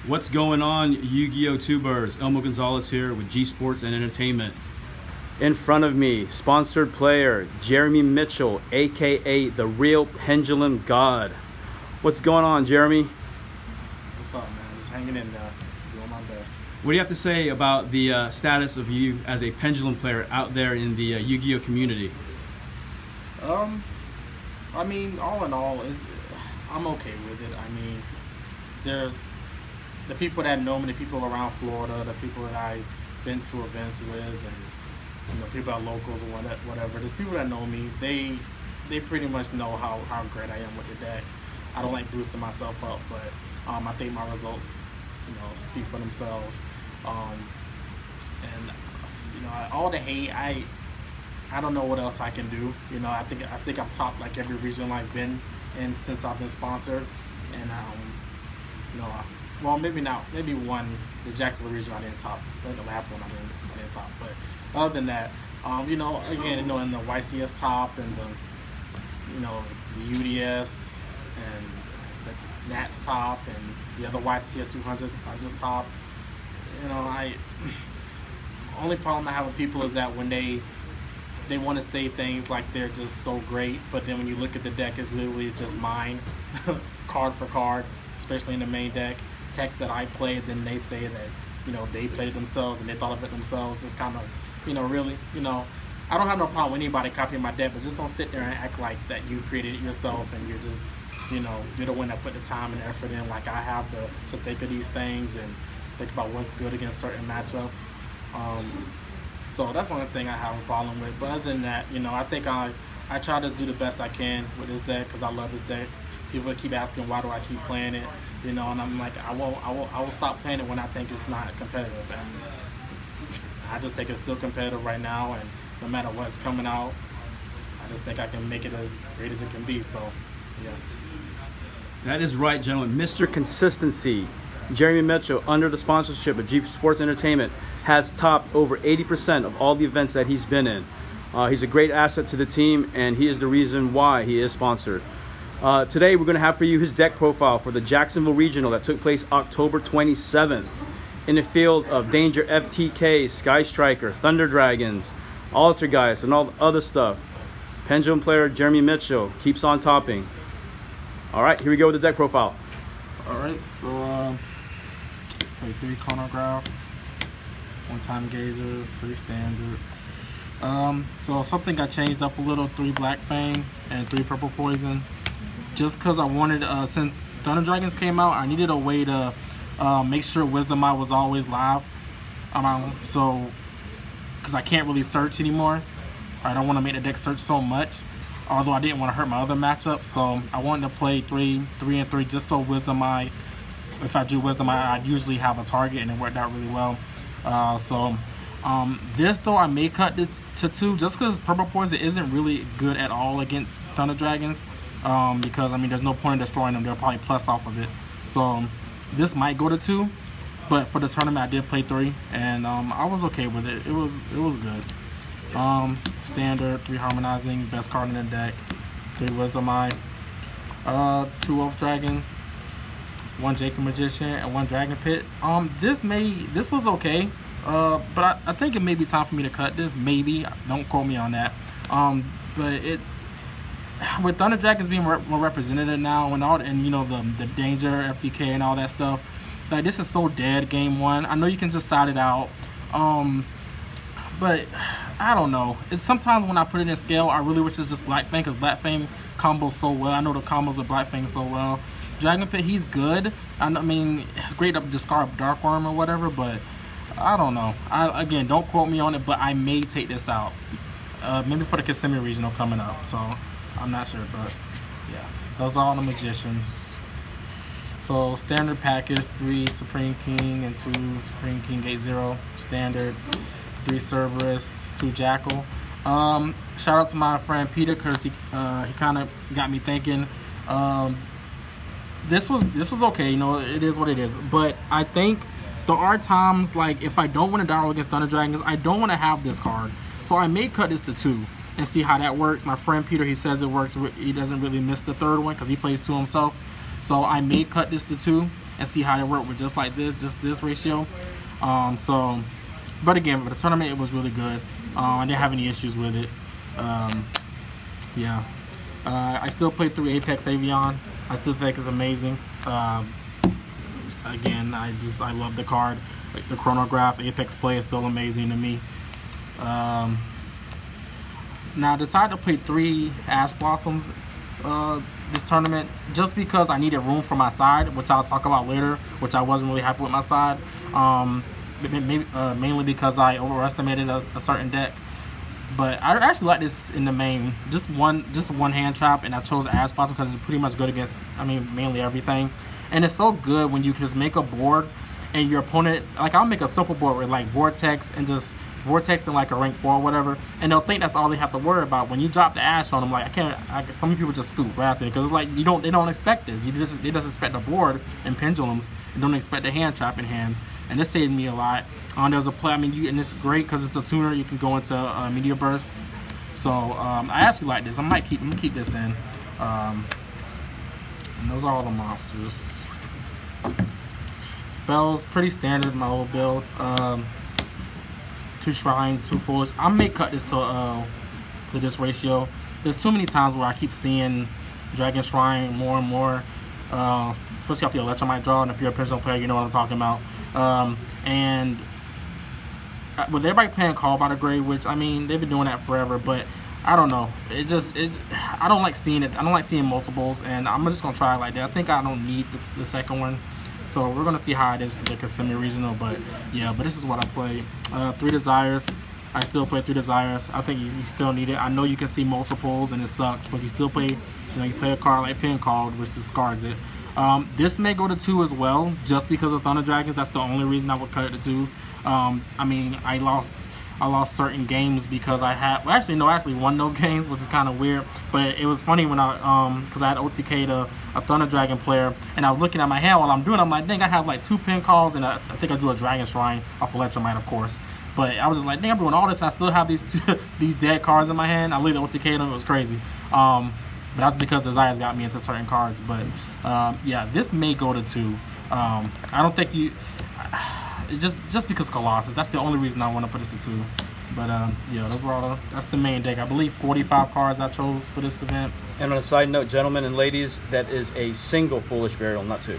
What's going on, Yu-Gi-Oh! Tubers? Elmo Gonzalez here with G Sports and Entertainment. In front of me, sponsored player Jeremy Mitchell, aka the real Pendulum God. What's going on, Jeremy? What's up, man? Just hanging in there, doing my best. What do you have to say about the status of you as a Pendulum player out there in the Yu-Gi-Oh! Community? I mean, all in all, I'm okay with it. I mean, there's the people that know me, the people around Florida, the people that I've been to events with, and people that are locals or whatever. There's people that know me. They pretty much know how great I am with the deck. I don't like boosting myself up, but I think my results, speak for themselves. And all the hate, I don't know what else I can do. I think I've topped like every region I've been in since I've been sponsored, and well, maybe not, maybe the Jacksonville region I didn't top. I think the last one I didn't top. But other than that, again, in the YCS top and the UDS and the Nats top and the other YCS 200 I just top. Only problem I have with people is that when they want to say things like they're just so great, but then when you look at the deck, it's literally just mine, card for card, especially in the main deck. Text that I played, then they say that they played it themselves and they thought of it themselves. Just kind of really I don't have no problem with anybody copying my deck, but just don't sit there and act like that you created it yourself and you're just you're the one that put the time and effort in, like I have to think of these things and think about what's good against certain matchups. So that's one thing I have a problem with. But other than that, I think I try to do the best I can with this deck because I love this deck. People keep asking why do I keep playing it, and I'm like, I will stop playing it when I think it's not competitive. And I just think it's still competitive right now, and no matter what's coming out, I just think I can make it as great as it can be. So, yeah. That is right, gentlemen. Mr. Consistency, Jeremy Mitchell, under the sponsorship of G Sports Entertainment, has topped over 80% of all the events that he's been in. He's a great asset to the team, and he is the reason why he is sponsored. Today we're going to have for you his deck profile for the Jacksonville Regional that took place October 27th. In the field of Danger FTK, Sky Striker, Thunder Dragons, Altergeist, and all the other stuff, Pendulum player Jeremy Mitchell keeps on topping. Alright, here we go with the deck profile. Alright, so play 3 Chronograph, 1-time Gazer, pretty standard. So something got changed up a little, 3 Black Fang and 3 Purple Poison. Just because I wanted, since Thunder Dragons came out, I needed a way to make sure Wisdom Eye was always live. So, because I can't really search anymore. I don't want to make the deck search so much, although I didn't want to hurt my other matchups. So I wanted to play 3 and 3 just so Wisdom Eye, if I drew Wisdom Eye, I'd usually have a target, and it worked out really well. This though, I may cut it to 2 just because Purple Poison isn't really good at all against Thunder Dragons. Because there's no point in destroying them. They'll probably plus off of it. So this might go to 2, but for the tournament I did play 3, and I was okay with it. It was good. Standard, 3 Harmonizing, best card in the deck, 3 Wisdom Eye, 2 Elf Dragon, 1 Jacob Magician, and 1 Dragon Pit. This was okay. But I think it may be time for me to cut this. Maybe, don't quote me on that. But it's with Thunder Dragons being more represented now, and the Danger FTK and all that stuff. Like, this is so dead game 1. I know you can just side it out, but I don't know. It's sometimes when I put it in scale, I really wish it's just Black Fang, because Black Fang combos so well. I know the combos of Black Fang so well. Dragon Pit, he's good. It's great to discard Dark Worm or whatever, but I don't know. Again, don't quote me on it, but I may take this out. Maybe for the Kissimmee Regional coming up, so I'm not sure, but yeah. Those are all the Magicians. So standard package, 3 Supreme King and 2 Supreme King 8-0. Standard, 3 Cerberus, 2 Jackal. Shout out to my friend Peter, because he kind of got me thinking. This was okay, it is what it is. But I think there are times, like, if I don't want to battle against Thunder Dragons, I don't want to have this card. So I may cut this to 2 and see how that works. My friend Peter, he says it works. He doesn't really miss the 3rd one because he plays 2 himself. So I may cut this to 2. and see how they work with just like this, just this ratio. So, but again, for the tournament, it was really good. I didn't have any issues with it. Yeah. I still play through Apex Avion. I still think it's amazing. Again, I love the card. Like the chronograph Apex play is still amazing to me. Now I decided to play 3 Ash Blossoms this tournament just because I needed room for my side, which I'll talk about later, which I wasn't really happy with my side. Mainly because I overestimated a certain deck. But I actually like this in the main. Just one hand trap, and I chose Ash Blossom because it's pretty much good against, I mean, mainly everything. And it's so good when you can just make a board and your opponent, like I'll make a simple board with like Vortex and like a rank 4 or whatever, and they'll think that's all they have to worry about. When you drop the Ash on them, like some people just scoop right after it because it's like they don't expect this. They just expect a board and pendulums and don't expect a hand trap in hand. And this saved me a lot. There's a play, and it's great because it's a tuner. You can go into Meteor Burst. So I actually like this. I'm gonna keep this in. And those are all the monsters. Spells, pretty standard in my old build. 2 Shrine, 2 Foolish. I may cut this to this ratio. There's too many times where I keep seeing Dragon Shrine more and more, especially off the Electromite draw. And if you're a Pendulum player, you know what I'm talking about. And with everybody playing Call by the Grave, which I mean they've been doing that forever, but I don't know. I don't like seeing it. I don't like seeing multiples, and I'm just gonna try it like that. I think I don't need the second one. So we're gonna see how it is for the Kissimmee Regional, but yeah, but this is what I play. 3 Desires. I still play 3 Desires. I think you still need it. I know you can see multiples and it sucks, but you still play. You play a card like Pin Called, which discards it. This may go to 2 as well, just because of Thunder Dragons. That's the only reason I would cut it to 2. I mean, I lost certain games because I had, well, actually won those games, which is kind of weird. But it was funny when because I had OTK'd a Thunder Dragon player, and I was looking at my hand while I'm doing it. I'm like, dang, I have like 2 pin calls, and I think I drew a Dragon Shrine off Electromite, of course. But I was just like, dang, I'm doing all this, and I still have these dead cards in my hand. I literally OTK'd them. It was crazy. But that's because Desires got me into certain cards. But yeah, this may go to 2. I don't think you. Just because Colossus, that's the only reason I want to put this to 2. But yeah, those were all. That's the main deck. I believe 45 cards I chose for this event. And on a side note, gentlemen and ladies, that is a single Foolish Burial, not 2.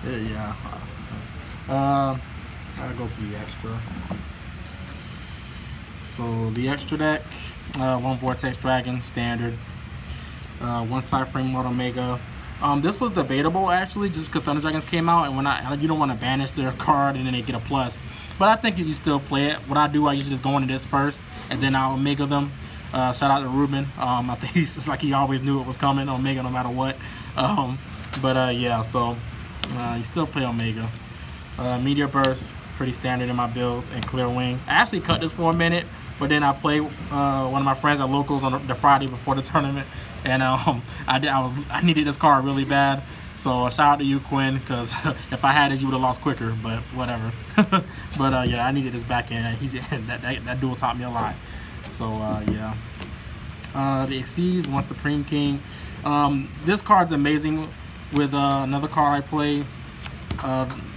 Yeah. I'll go to the extra. So the extra deck, 1 Vortex Dragon standard, 1 Sideframe Lord Omega. This was debatable actually, just because Thunder Dragons came out, and you don't want to banish their card and then they get a plus. But I think if you still play it, what I do, I usually just go into this first, and then I'll Omega them. Shout out to Ruben. I think it's like he always knew it was coming, Omega no matter what. Yeah, so you still play Omega. Meteor Burst, pretty standard in my builds, and Clear Wing. I actually cut this for a minute, but then I played one of my friends at Locals on the Friday before the tournament, and I needed this card really bad. So shout out to you, Quinn, because if I had it, you would have lost quicker. But whatever. But yeah, I needed this back in. That duel taught me a lot. So yeah. The Xyz, 1 Supreme King. This card's amazing. With another card I play,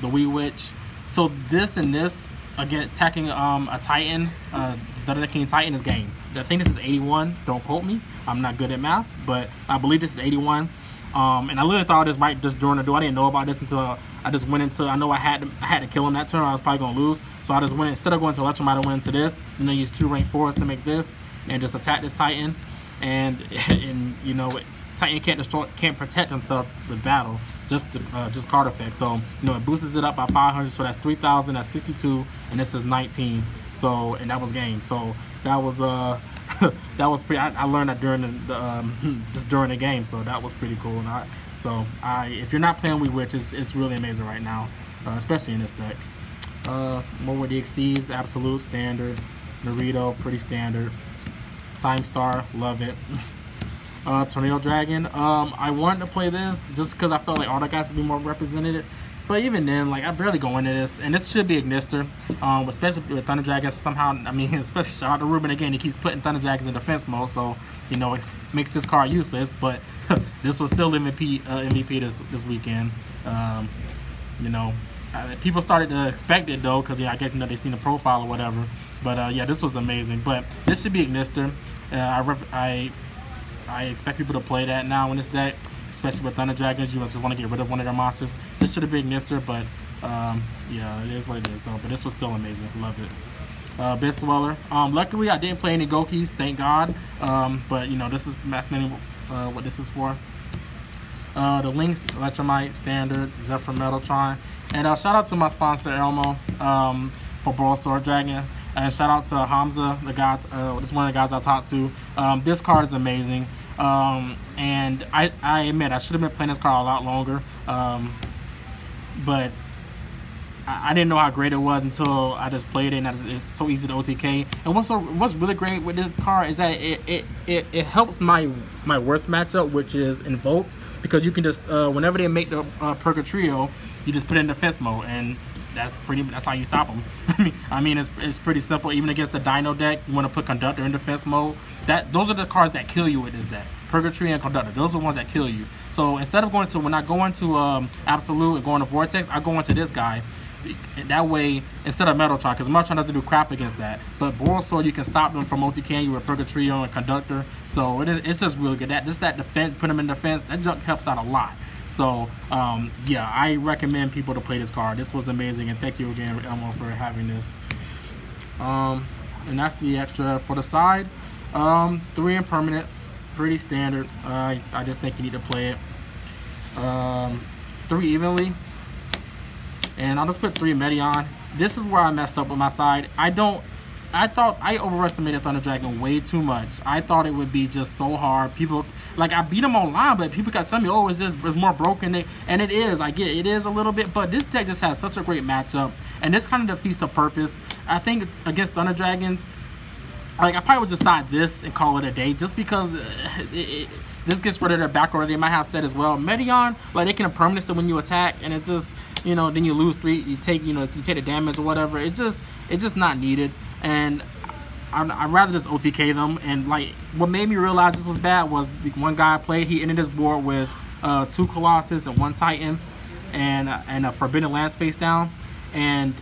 the Wee Witch. So this and this, again, attacking a Titan, the other King Titan is game. I think this is 81. Don't quote me. I'm not good at math, but I believe this is 81. And I literally thought this right just during the duel. I didn't know about this until I just went into. I know I had to kill him that turn. I was probably gonna lose, so I just went, instead of going to Electromite, I went into this, and then use 2 rank 4s to make this, and just attack this Titan, and you know. Titan can't protect himself with battle, just card effect. So you know, it boosts it up by 500, so that's 3,000, that's 62, and this is 19. So, and that was game. So that was that was pretty. I learned that during just during the game, so that was pretty cool. And if you're not playing Wee Witch, it's really amazing right now, especially in this deck. More with the Xyz, absolute standard. Naruto, pretty standard. Time Star, love it. Tornado Dragon. I wanted to play this just because I felt like all the guys to be more represented, But even then, like, I barely go into this, and this should be Ignister, especially with Thunder Dragons. Somehow, I mean, especially shout out to Ruben again. He keeps putting Thunder Dragons in defense mode, so you know it makes this card useless. But this was still MVP this weekend. You know, people started to expect it though, because I guess they seen the profile or whatever. But yeah, this was amazing. But this should be Ignister. I expect people to play that now in this deck. Especially with Thunder Dragons, you just want to get rid of one of their monsters. This should have been Ignister, but yeah, it is what it is though. But this was still amazing. Love it. Abyss Dweller. Luckily, I didn't play any Gokis, thank God. But you know, this is that's mainly what this is for. The Lynx, Electromite, Standard, Zephyr, Metaltron, and shout out to my sponsor Elmo for Brawl Sword Dragon. And shout out to Hamza, the guy. This is one of the guys I talked to. This card is amazing. And I admit I should have been playing this card a lot longer, but I didn't know how great it was until I just played it, and it's so easy to OTK. And what's really great with this card is that it helps my worst matchup, which is Invoked, because you can just whenever they make the Purgatrio, you just put it in defense mode, and that's how you stop them. I mean it's pretty simple. Even against the Dino deck, you want to put Conductor in defense mode. Those are the cards that kill you with this deck. Purgatory and Conductor. Those are the ones that kill you. So instead of when I go into Absolute and going to Vortex, I go into this guy. That way, instead of Metaltron, because Metaltron doesn't do crap against that. But Brawl Sword, you can stop them from OTKing you with Purgatrio and Conductor. So it's just really good. That defense, put them in defense, that junk helps out a lot. So yeah, I recommend people to play this card. This was amazing, and thank you again, Elmo, for having this. And that's the extra for the side. 3 impermanents, pretty standard. I just think you need to play it 3 evenly, and I'll just put 3 Medion. This is where I messed up with my side. I thought I overestimated Thunder Dragon way too much. I thought it would be just so hard. People, like, I beat them online, but people got telling me, oh, it's more broken. And it is. I get it is a little bit, but this deck just has such a great matchup, and this kind of defeats the purpose. I think against Thunder Dragons, like, I probably would just side this and call it a day, just because this gets rid of their back row. They might have said as well. Medion, like, they can impermanence it when you attack, and it just, you know, then you lose 3. You take the damage or whatever. It's just not needed. And I'd rather just OTK them. And like, what made me realize this was bad was the one guy I played, he ended his board with 2 Colossus and 1 Titan and a Forbidden Lance face down. And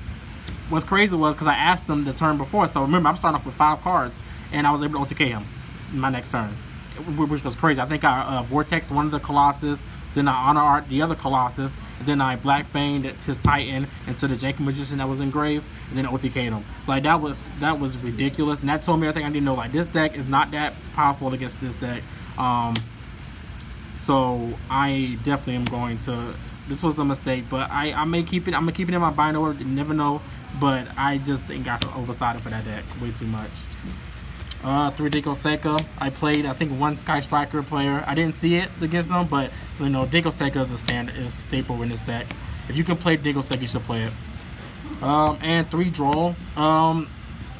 what's crazy was, because I asked him the turn before, so remember, I'm starting off with 5 cards, and I was able to OTK him in my next turn, which was crazy. I think I Vortex one of the Colossus, then I Honor Art the other Colossus, and then I Black Fanged his Titan into the Janky Magician that was engraved, and then OTK'd him. Like, that was ridiculous, and that told me everything I need to know. Like, this deck is not that powerful against this deck. So I definitely am going to. This was a mistake, but I may keep it. I'm gonna keep it in my binder. You never know, but I just think I got oversided for that deck way too much. 3 Deko Seka. I played, I think, 1 Sky Striker player. I didn't see it against them, but you know, Deko Seka is staple in this deck. If you can play Deko Seka, you should play it. And 3 Droll.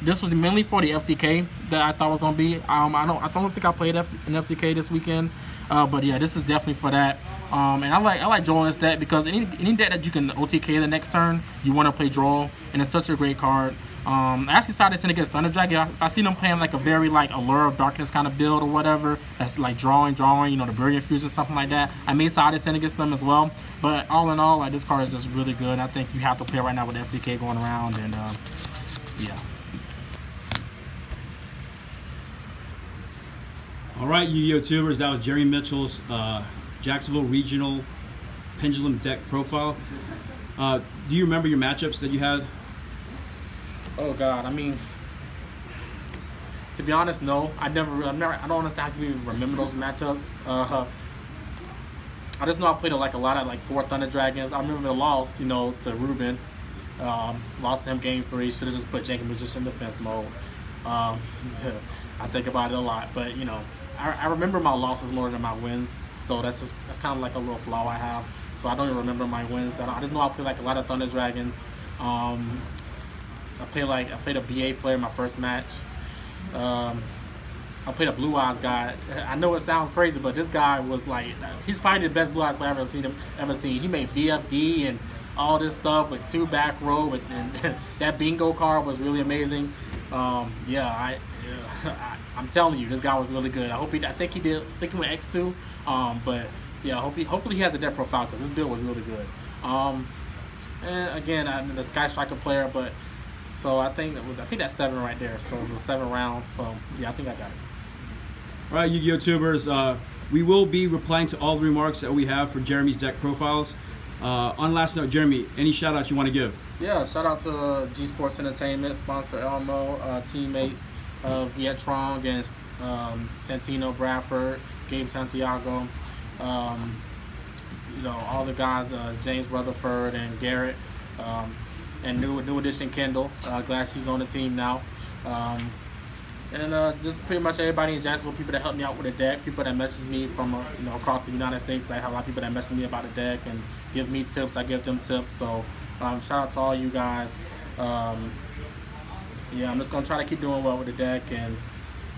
This was mainly for the FTK that I thought was gonna be. I don't think I played an FTK this weekend. But yeah, this is definitely for that. And I like Droll in this deck, because any deck that you can OTK the next turn, you want to play Droll, and it's such a great card. I actually decided to send against Thunder Dragon. If I see them playing like a very like Allure of Darkness kind of build or whatever, that's like drawing, you know, the Brilliant Fusion, something like that, I may decide to send against them as well. But all in all, like, this card is just really good. I think you have to play right now with FTK going around, and yeah. All right, Yu-Gi-Oh! Tubers, that was Jeremy Mitchell's Jacksonville Regional Pendulum deck profile. Do you remember your matchups that you had? Oh God, I mean, to be honest, no. I don't understand how you even remember those matchups. I just know I played like a lot of like 4 Thunder Dragons. I remember the loss, you know, to Ruben. Lost to him game 3. Should have just put Janky Magician in defense mode. I think about it a lot, but you know, I remember my losses more than my wins. So that's kind of like a little flaw I have. So I don't even remember my wins. I just know I played like a lot of Thunder Dragons. I played a BA player in my first match. I played a Blue Eyes guy. I know it sounds crazy, but this guy was like, he's probably the best Blue Eyes player I've ever seen. He made VFD and all this stuff with 2 back row, and that bingo card was really amazing. Yeah, I'm telling you, this guy was really good. I think he went X2, but yeah, hopefully he has a deck profile, because this build was really good. And again, I'm the Sky Striker player, but so I think that's 7 right there. So it was 7 rounds. So yeah, I think I got it. All right, Yu-Gi-Oh tubers, we will be replying to all the remarks that we have for Jeremy's deck profiles. On last note, Jeremy, any shout outs you want to give? Yeah, shout out to G Sports Entertainment, sponsor Elmo, teammates Vietron against Santino Bradford, Gabe Santiago, you know, all the guys, James Rutherford and Garrett, and new addition Kendall. Glad she's on the team now. And just pretty much everybody in Jacksonville, people that help me out with the deck, people that message me from you know, across the United States. I have a lot of people that message me about the deck and give me tips. I give them tips. So shout out to all you guys. Yeah, I'm just gonna try to keep doing well with the deck, and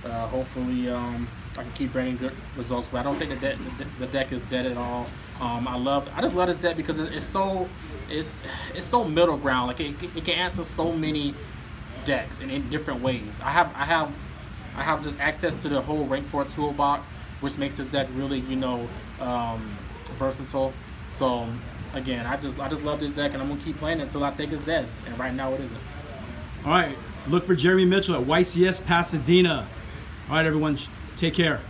hopefully I can keep bringing good results. But I don't think the deck is dead at all. I just love this deck because it's so middle ground. Like it can answer so many decks in different ways. I have just access to the whole rank 4 toolbox, which makes this deck really, you know, versatile. So again, I just love this deck, and I'm gonna keep playing it until I think it's dead. And right now it isn't. All right, look for Jeremy Mitchell at YCS Pasadena. All right, everyone, take care.